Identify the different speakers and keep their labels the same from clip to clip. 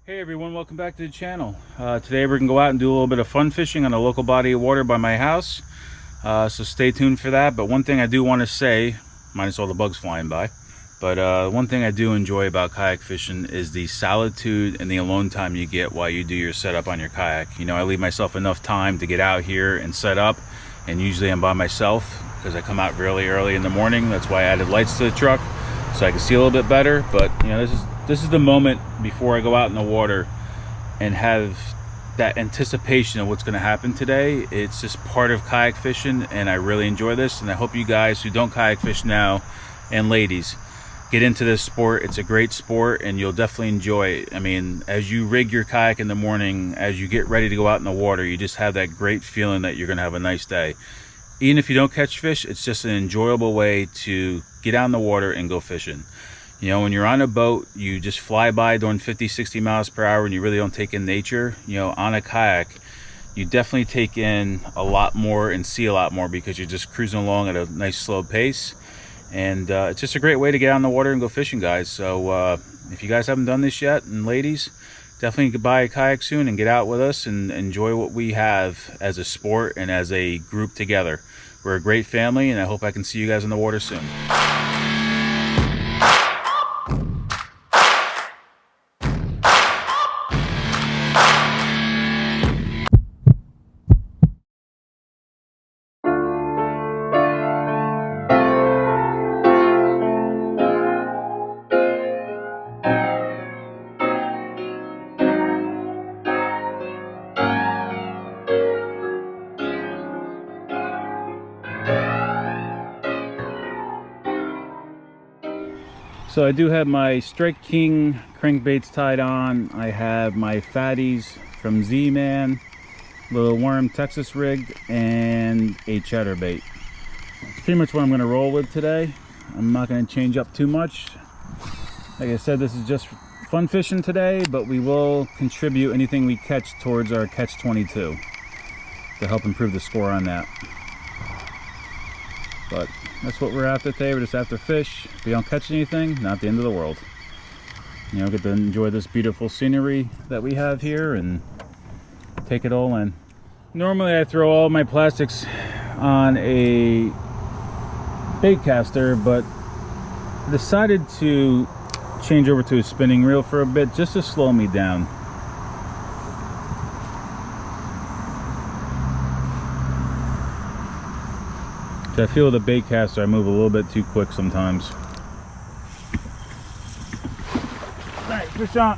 Speaker 1: Hey everyone, welcome back to the channel. Today we're going to go out and do a little bit of fun fishing on a local body of water by my house. So stay tuned for that. But one thing I do want to say, minus all the bugs flying by, but one thing I do enjoy about kayak fishing is the solitude and the alone time you get while you do your setup on your kayak. You know, I leave myself enough time to get out here and set up, and usually I'm by myself because I come out really early in the morning. That's why I added lights to the truck so I can see a little bit better. But you know, this is the moment before I go out in the water and have that anticipation of what's going to happen today. It's just part of kayak fishing, and I really enjoy this. And I hope you guys who don't kayak fish now, and ladies, get into this sport. It's a great sport and you'll definitely enjoy it. I mean, as you rig your kayak in the morning, as you get ready to go out in the water, you just have that great feeling that you're going to have a nice day. Even if you don't catch fish, it's just an enjoyable way to get out in the water and go fishing. You know, when you're on a boat, you just fly by doing 50, 60 miles per hour and you really don't take in nature. You know, on a kayak, you definitely take in a lot more and see a lot more because you're just cruising along at a nice slow pace. And it's just a great way to get out in the water and go fishing, guys. So if you guys haven't done this yet, and ladies, definitely buy a kayak soon and get out with us and enjoy what we have as a sport and as a group together. We're a great family, and I hope I can see you guys in the water soon. So I do have my Strike King crankbaits tied on. I have my fatties from Z-Man, little worm Texas rigged, and a chatterbait. That's pretty much what I'm going to roll with today. I'm not going to change up too much. Like I said, this is just fun fishing today, but we will contribute anything we catch towards our catch 22 to help improve the score on that. But that's what we're after today. We're just after fish. If we don't catch anything, not the end of the world. You know, get to enjoy this beautiful scenery that we have here and take it all in. Normally I throw all my plastics on a bait caster, but I decided to change over to a spinning reel for a bit just to slow me down. I feel with the bait caster I move a little bit too quick sometimes. Alright, fish on.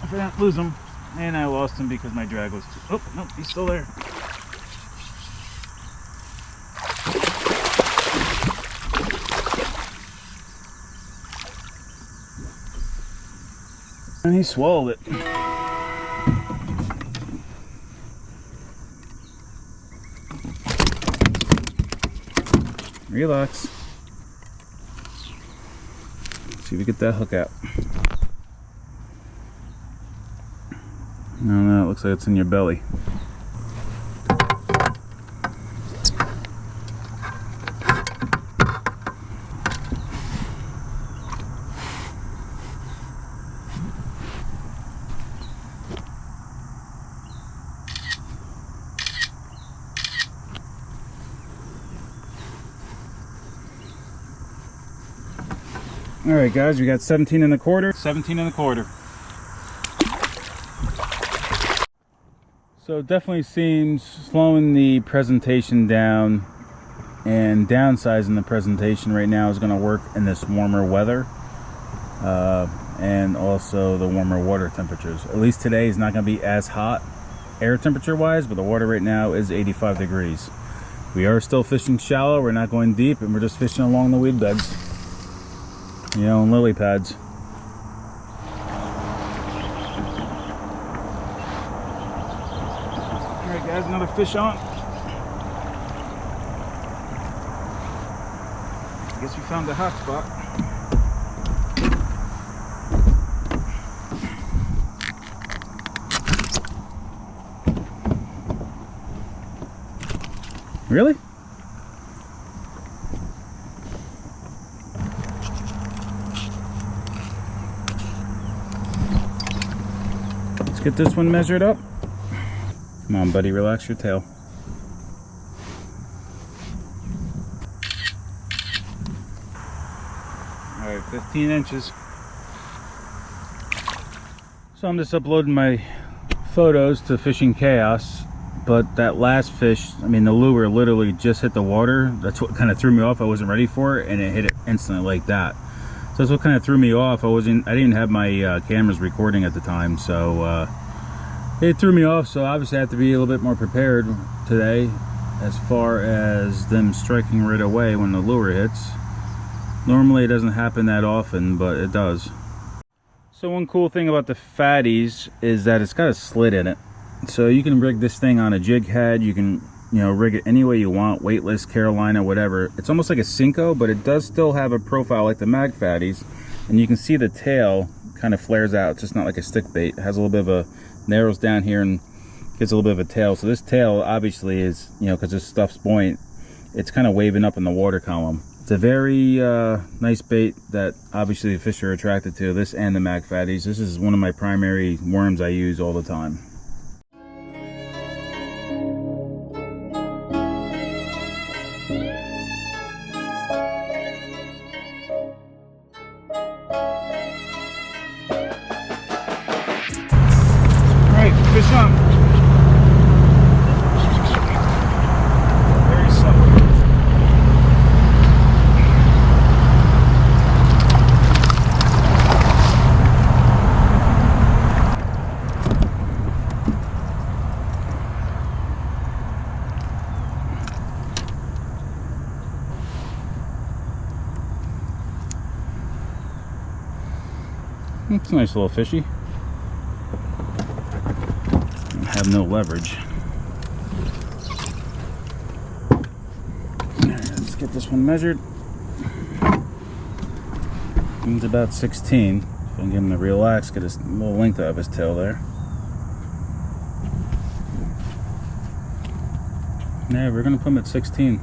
Speaker 1: If I don't lose him. And I lost him because my drag was too... Oh, no, he's still there. And he swallowed it. Relax. Let's see if we get that hook out. No, it looks like it's in your belly. All right, guys, we got 17 1/4. 17 1/4. So it definitely seems slowing the presentation down and downsizing the presentation right now is going to work in this warmer weather and also the warmer water temperatures. At least today is not going to be as hot air temperature wise, but the water right now is 85 degrees. We are still fishing shallow. We're not going deep, and we're just fishing along the weed beds. You know, and lily pads. Alright guys, another fish on. I guess we found the hot spot. Really? Let's get this one measured up. Come on, buddy, relax your tail. All right, 15 inches. So I'm just uploading my photos to Fishing Chaos, but that last fish, I mean, the lure literally just hit the water. That's what kind of threw me off. I wasn't ready for it, and it hit it instantly like that. So that's what kind of threw me off. I didn't have my cameras recording at the time, so it threw me off. So obviously I have to be a little bit more prepared today as far as them striking right away when the lure hits. Normally it doesn't happen that often, but it does. So one cool thing about the fatties is that it's got a slit in it. So you can rig this thing on a jig head. You can, you know, rig it any way you want, weightless, Carolina, whatever. It's almost like a Cinco, but it does still have a profile like the mag fatties. And you can see the tail kind of flares out. It's just not like a stick bait. It has a little bit of a, narrows down here and gets a little bit of a tail. So this tail obviously is, you know, because this stuff's buoyant, it's kind of waving up in the water column. It's a very nice bait that obviously the fish are attracted to, this and the mag fatties. This is one of my primary worms I use all the time. All right, fish on. Very subtle. It's a nice little fishy. Have no leverage. Alright, let's get this one measured. It's about 16. So I can get him to relax, get a little length out of his tail there. Yeah, we're gonna put him at 16.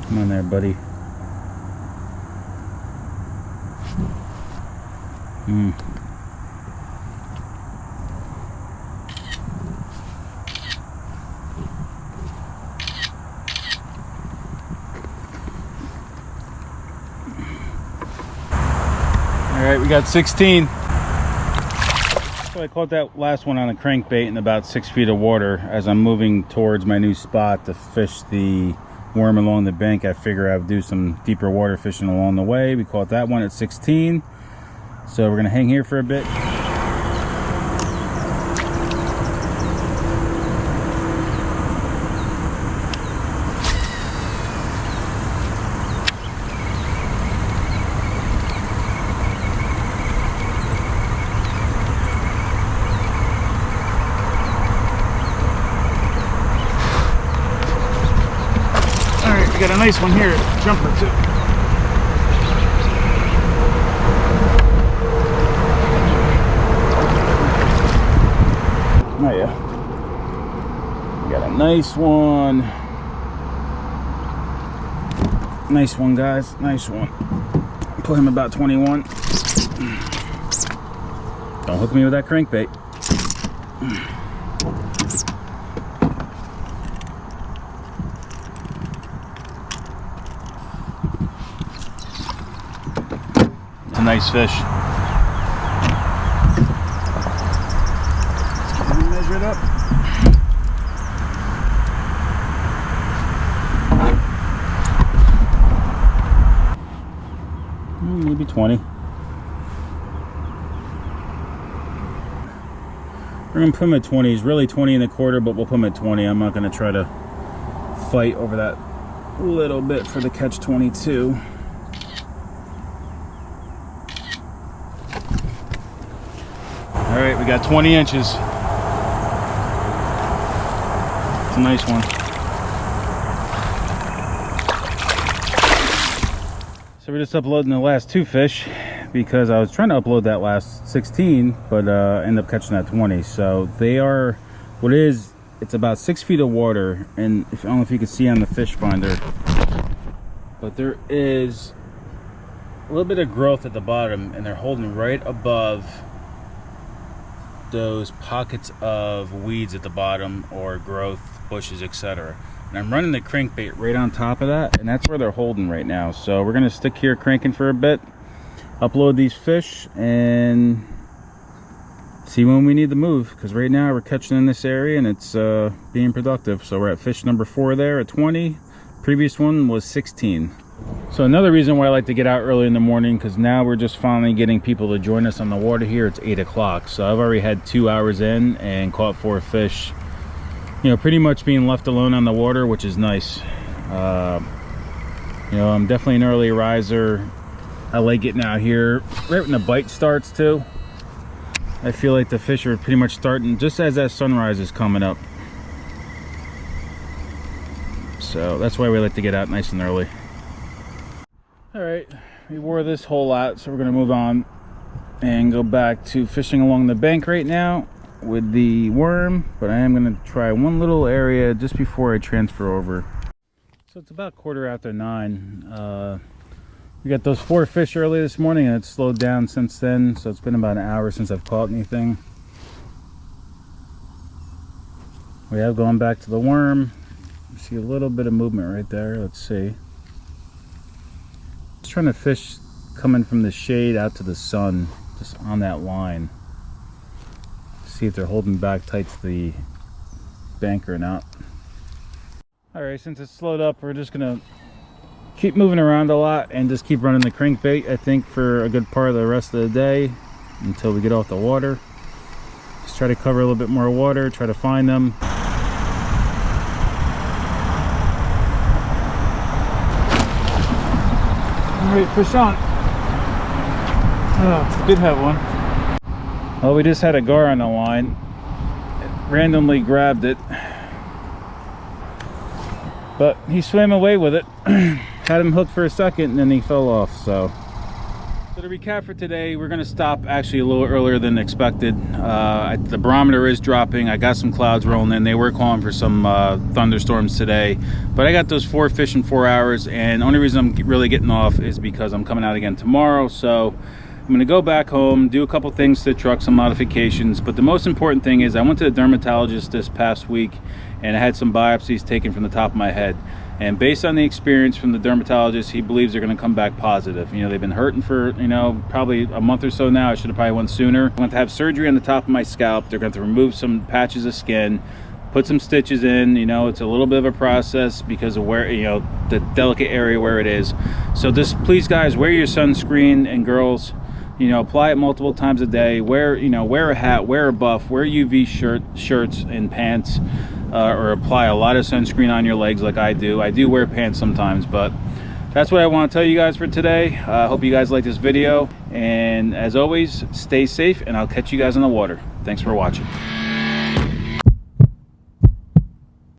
Speaker 1: Come on there, buddy. All right, we got 16. So I caught that last one on a crankbait in about 6 feet of water. As I'm moving towards my new spot to fish the worm along the bank, I figure I would do some deeper water fishing along the way. We caught that one at 16. So we're gonna hang here for a bit. Got a nice one here, jumper too. Oh yeah, we got a nice one. Nice one, guys, nice one. Put him about 21. Don't hook me with that crankbait. Nice fish. Let's get him measured up. Maybe 20. We're gonna put him at 20. He's really 20 and a quarter, but we'll put him at 20. I'm not gonna try to fight over that little bit for the catch 22. All right, we got 20 inches. It's a nice one. So we're just uploading the last 2 fish because I was trying to upload that last 16, but ended up catching that 20. So they are, what it is, it's about 6 feet of water, and I don't know if you can see on the fish finder, but there is a little bit of growth at the bottom, and they're holding right above those pockets of weeds at the bottom, or growth, bushes, etc. And I'm running the crankbait right on top of that, and that's where they're holding right now. So we're gonna stick here cranking for a bit, upload these fish, and see when we need to move, because right now we're catching in this area and it's being productive. So we're at fish number 4 there at 20. Previous one was 16. So another reason why I like to get out early in the morning, because now we're just finally getting people to join us on the water here. It's 8 o'clock, so I've already had 2 hours in and caught 4 fish, you know, pretty much being left alone on the water, which is nice. You know, I'm definitely an early riser. I like getting out here right when the bite starts too. I feel like the fish are pretty much starting just as that sunrise is coming up. So that's why we like to get out nice and early. All right, we wore this hole out, so we're gonna move on and go back to fishing along the bank right now with the worm, but I am gonna try one little area just before I transfer over. So it's about 9:15. We got those 4 fish early this morning, and it's slowed down since then, so it's been about an hour since I've caught anything. We have gone back to the worm. You see a little bit of movement right there. Let's see. Just trying to fish coming from the shade out to the sun, just on that line. See if they're holding back tight to the bank or not. All right, since it's slowed up, we're just gonna keep moving around a lot and just keep running the crankbait, I think, for a good part of the rest of the day until we get off the water. Just try to cover a little bit more water, try to find them. All right, fish on. Oh, did have one. Well, we just had a gar on the line. It randomly grabbed it, but he swam away with it. Had him hooked for a second and then he fell off. So to recap for today, we're going to stop actually a little earlier than expected. The barometer is dropping. I got some clouds rolling in. They were calling for some thunderstorms today, but I got those 4 fish in 4 hours, and the only reason I'm really getting off is because I'm coming out again tomorrow. So I'm going to go back home, do a couple things to the truck, some modifications, but the most important thing is I went to the dermatologist this past week and I had some biopsies taken from the top of my head. And based on the experience from the dermatologist, he believes they're going to come back positive. You know, they've been hurting for, you know, probably a month or so now. I should have probably went sooner. I'm going to have surgery on the top of my scalp. They're going to remove some patches of skin, put some stitches in. You know, it's a little bit of a process because of where, you know, the delicate area where it is. So just please, guys, wear your sunscreen, and girls, you know, apply it multiple times a day. Wear, you know, wear a hat, wear a buff, wear UV shirts and pants. Or apply a lot of sunscreen on your legs like I do. I do wear pants sometimes, but that's what I want to tell you guys for today. I hope you guys like this video, and as always, stay safe, and I'll catch you guys on the water. Thanks for watching.